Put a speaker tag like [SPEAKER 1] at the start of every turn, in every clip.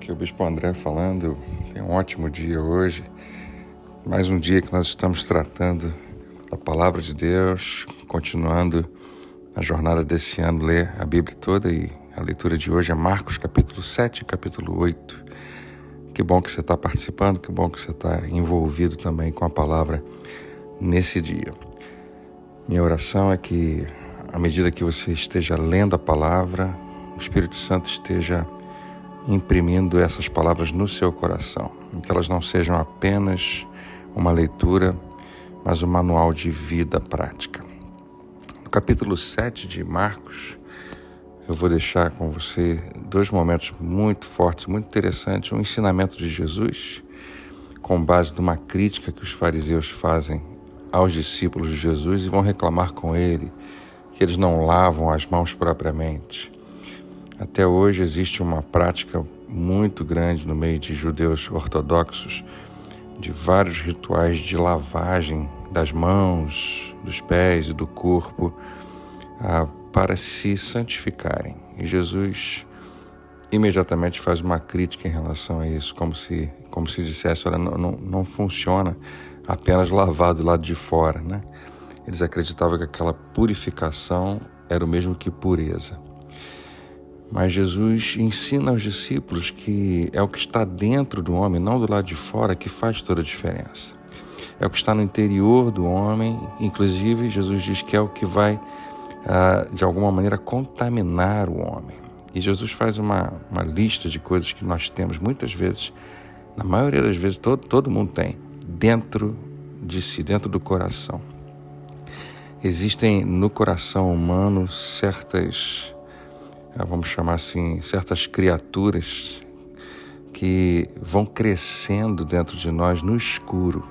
[SPEAKER 1] aqui é o Bispo André falando. Tem um ótimo dia hoje. Mais um dia que nós estamos tratando da Palavra de Deus, continuando a jornada desse ano, ler a Bíblia toda, e a leitura de hoje é Marcos capítulo 7 e capítulo 8. Que bom que você está participando, que bom que você está envolvido também com a Palavra nesse dia. Minha oração é que, à medida que você esteja lendo a Palavra, o Espírito Santo esteja imprimindo essas palavras no seu coração, que elas não sejam apenas uma leitura, mas um manual de vida prática. No capítulo 7 de Marcos, eu vou deixar com você dois momentos muito fortes, muito interessantes. Um ensinamento de Jesus, com base numa crítica que os fariseus fazem aos discípulos de Jesus e vão reclamar com ele que eles não lavam as mãos propriamente. Até hoje existe uma prática muito grande no meio de judeus ortodoxos de vários rituais de lavagem das mãos, dos pés e do corpo para se santificarem. E Jesus imediatamente faz uma crítica em relação a isso, como se dissesse, olha, não funciona apenas lavar do lado de fora, né? Eles acreditavam que aquela purificação era o mesmo que pureza. Mas Jesus ensina aos discípulos que é o que está dentro do homem, não do lado de fora, que faz toda a diferença. É o que está no interior do homem, inclusive Jesus diz que é o que vai, de alguma maneira, contaminar o homem. E Jesus faz uma lista de coisas que nós temos muitas vezes, na maioria das vezes, todo mundo tem, dentro de si, dentro do coração. Existem no coração humano certas, vamos chamar assim, certas criaturas que vão crescendo dentro de nós no escuro.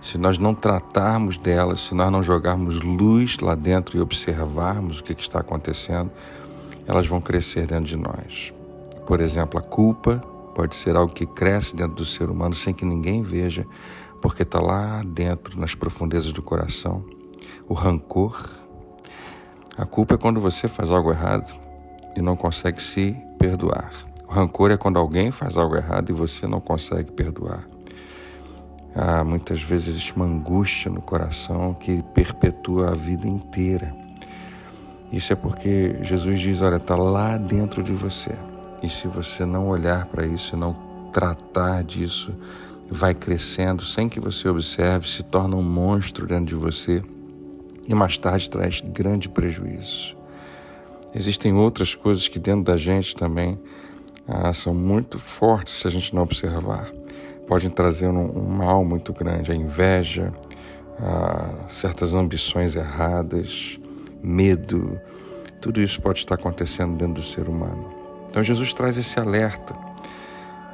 [SPEAKER 1] Se nós não tratarmos delas, se nós não jogarmos luz lá dentro e observarmos o que está acontecendo, elas vão crescer dentro de nós. Por exemplo, a culpa pode ser algo que cresce dentro do ser humano sem que ninguém veja, porque está lá dentro, nas profundezas do coração. O rancor. A culpa é quando você faz algo errado e não consegue se perdoar. O rancor é quando alguém faz algo errado e você não consegue perdoar. Muitas vezes existe uma angústia no coração que perpetua a vida inteira. Isso é porque Jesus diz, olha, está lá dentro de você. E se você não olhar para isso e não tratar disso, vai crescendo sem que você observe, se torna um monstro dentro de você e mais tarde traz grande prejuízo. Existem outras coisas que dentro da gente também são muito fortes se a gente não observar. Podem trazer um mal muito grande, a inveja, certas ambições erradas, medo. Tudo isso pode estar acontecendo dentro do ser humano. Então Jesus traz esse alerta.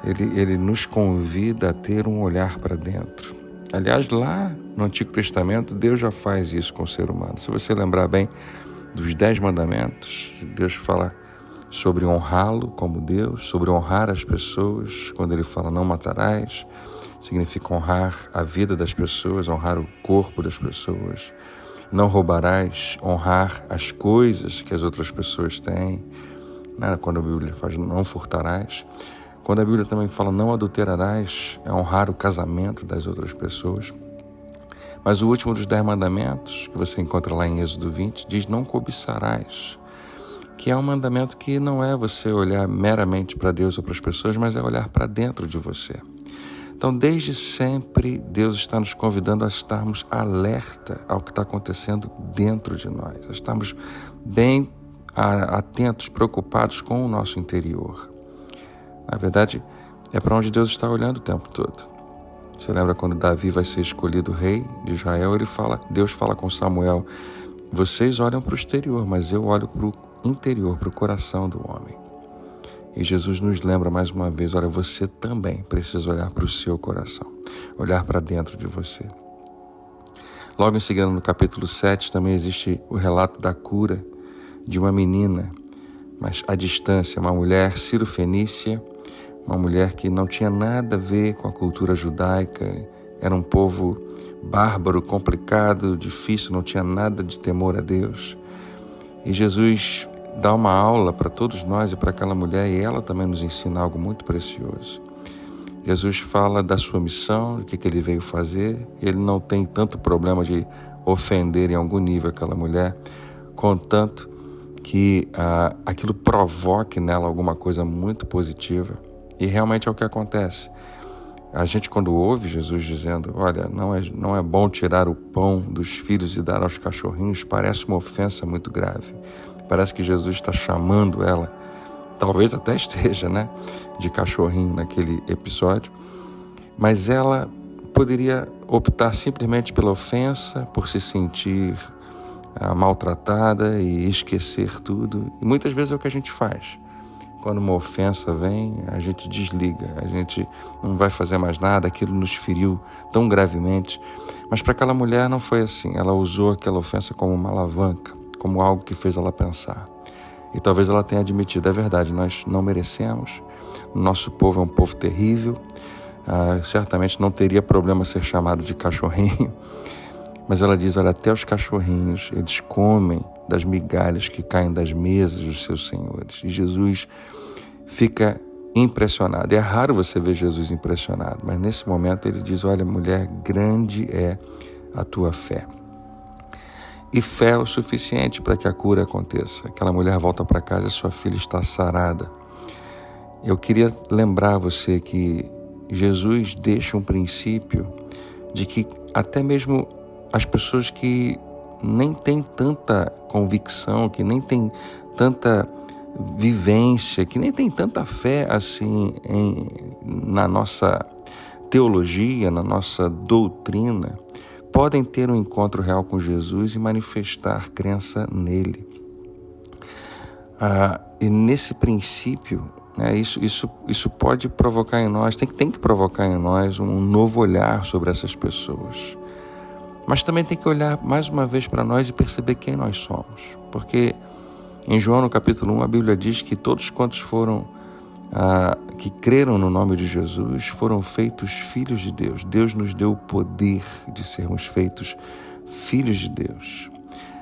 [SPEAKER 1] Ele nos convida a ter um olhar para dentro. Aliás, lá no Antigo Testamento, Deus já faz isso com o ser humano. Se você lembrar bem dos 10 mandamentos, Deus fala sobre honrá-lo como Deus, sobre honrar as pessoas. Quando ele fala não matarás, significa honrar a vida das pessoas, honrar o corpo das pessoas. Não roubarás, honrar as coisas que as outras pessoas têm. Quando a Bíblia fala não furtarás. Quando a Bíblia também fala não adulterarás, é honrar o casamento das outras pessoas. Mas o último dos 10 mandamentos, que você encontra lá em Êxodo 20, diz não cobiçarás, que é um mandamento que não é você olhar meramente para Deus ou para as pessoas, mas é olhar para dentro de você. Então, desde sempre, Deus está nos convidando a estarmos alerta ao que está acontecendo dentro de nós, a estarmos bem atentos, preocupados com o nosso interior. Na verdade, é para onde Deus está olhando o tempo todo. Você lembra quando Davi vai ser escolhido rei de Israel? Deus fala com Samuel, vocês olham para o exterior, mas eu olho para o interior, para o coração do homem. E Jesus nos lembra mais uma vez, olha, você também precisa olhar para o seu coração, olhar para dentro de você. Logo em seguida, no capítulo 7, também existe o relato da cura de uma menina, mas à distância, uma mulher cirofenícia, uma mulher que não tinha nada a ver com a cultura judaica, era um povo bárbaro, complicado, difícil, não tinha nada de temor a Deus. E Jesus dá uma aula para todos nós e para aquela mulher, e ela também nos ensina algo muito precioso. Jesus fala da sua missão, do que ele veio fazer. Ele não tem tanto problema de ofender em algum nível aquela mulher, contanto que aquilo provoque nela alguma coisa muito positiva. E realmente é o que acontece. A gente, quando ouve Jesus dizendo, olha, não é bom tirar o pão dos filhos e dar aos cachorrinhos, parece uma ofensa muito grave. Parece que Jesus está chamando ela, talvez até esteja, de cachorrinho naquele episódio, mas ela poderia optar simplesmente pela ofensa, por se sentir maltratada e esquecer tudo. E muitas vezes é o que a gente faz. Quando uma ofensa vem, a gente desliga, a gente não vai fazer mais nada, aquilo nos feriu tão gravemente. Mas para aquela mulher não foi assim, ela usou aquela ofensa como uma alavanca, como algo que fez ela pensar. E talvez ela tenha admitido, é verdade, nós não merecemos, nosso povo é um povo terrível, certamente não teria problema ser chamado de cachorrinho, mas ela diz, olha, até os cachorrinhos, eles comem das migalhas que caem das mesas dos seus senhores. E Jesus fica impressionado. É raro você ver Jesus impressionado, mas nesse momento ele diz, olha, mulher, grande é a tua fé. E fé é o suficiente para que a cura aconteça. Aquela mulher volta para casa e sua filha está sarada. Eu queria lembrar você que Jesus deixa um princípio de que até mesmo as pessoas que nem têm tanta convicção, que nem têm tanta vivência, que nem têm tanta fé assim na nossa teologia, na nossa doutrina, podem ter um encontro real com Jesus e manifestar crença nele. E nesse princípio, isso pode provocar em nós, tem que provocar em nós um novo olhar sobre essas pessoas. Mas também tem que olhar mais uma vez para nós e perceber quem nós somos. Porque em João, no capítulo 1, a Bíblia diz que todos quantos que creram no nome de Jesus foram feitos filhos de Deus. Deus nos deu o poder de sermos feitos filhos de Deus.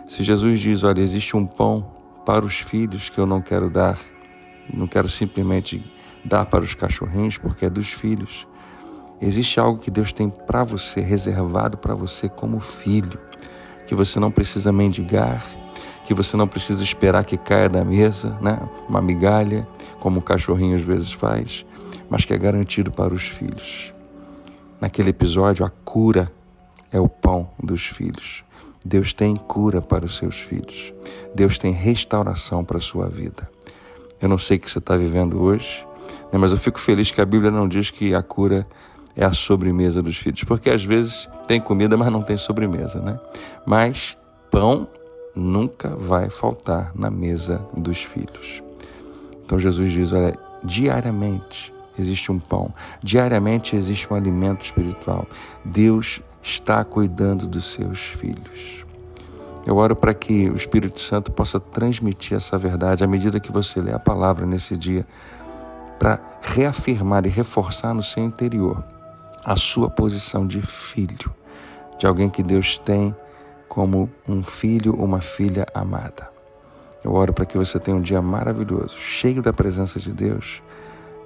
[SPEAKER 1] Se Jesus diz, olha, existe um pão para os filhos que eu não quero dar, não quero simplesmente dar para os cachorrinhos porque é dos filhos. Existe algo que Deus tem para você, reservado para você como filho, que você não precisa mendigar, que você não precisa esperar que caia da mesa, uma migalha, como o cachorrinho às vezes faz, mas que é garantido para os filhos. Naquele episódio, a cura é o pão dos filhos. Deus tem cura para os seus filhos. Deus tem restauração para a sua vida. Eu não sei o que você está vivendo hoje, mas eu fico feliz que a Bíblia não diz que a cura é a sobremesa dos filhos, porque às vezes tem comida, mas não tem sobremesa, Mas pão nunca vai faltar na mesa dos filhos. Então Jesus diz, olha, diariamente existe um pão, diariamente existe um alimento espiritual. Deus está cuidando dos seus filhos. Eu oro para que o Espírito Santo possa transmitir essa verdade à medida que você lê a palavra nesse dia, para reafirmar e reforçar no seu interior a sua posição de filho, de alguém que Deus tem como um filho, uma filha amada. Eu oro para que você tenha um dia maravilhoso, cheio da presença de Deus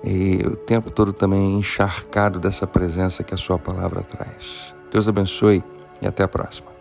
[SPEAKER 1] e o tempo todo também encharcado dessa presença que a sua palavra traz. Deus abençoe e até a próxima.